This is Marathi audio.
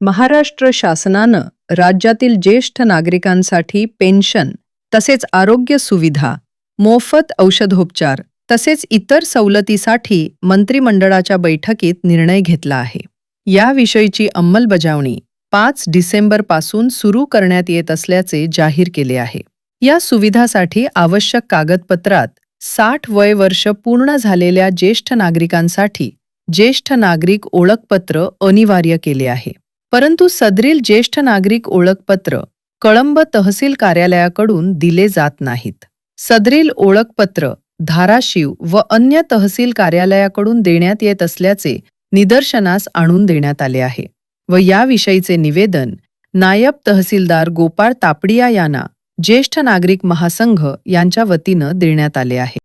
महाराष्ट्र शासनानं राज्यातील ज्येष्ठ नागरिकांसाठी पेन्शन तसेच आरोग्य सुविधा, मोफत औषधोपचार तसेच इतर सवलतीसाठी मंत्रिमंडळाच्या बैठकीत निर्णय घेतला आहे. याविषयीची अंमलबजावणी 5 डिसेंबरपासून सुरू करण्यात येत असल्याचे जाहीर केले आहे. या सुविधासाठी आवश्यक कागदपत्रात 60 वय वर्ष पूर्ण झालेल्या ज्येष्ठ नागरिकांसाठी ज्येष्ठ नागरिक ओळखपत्र अनिवार्य केले आहे. परंतु सदरील ज्येष्ठ नागरिक ओळखपत्र कळंब तहसील कार्यालयाकडून दिले जात नाहीत. सदरील ओळखपत्र धाराशिव व अन्य तहसील कार्यालयाकडून देण्यात येत असल्याचे निदर्शनास आणून देण्यात आले आहे व याविषयीचे निवेदन नायब तहसीलदार गोपाळ तापडिया यांना ज्येष्ठ नागरिक महासंघ यांच्या वतीनं देण्यात आले आहे.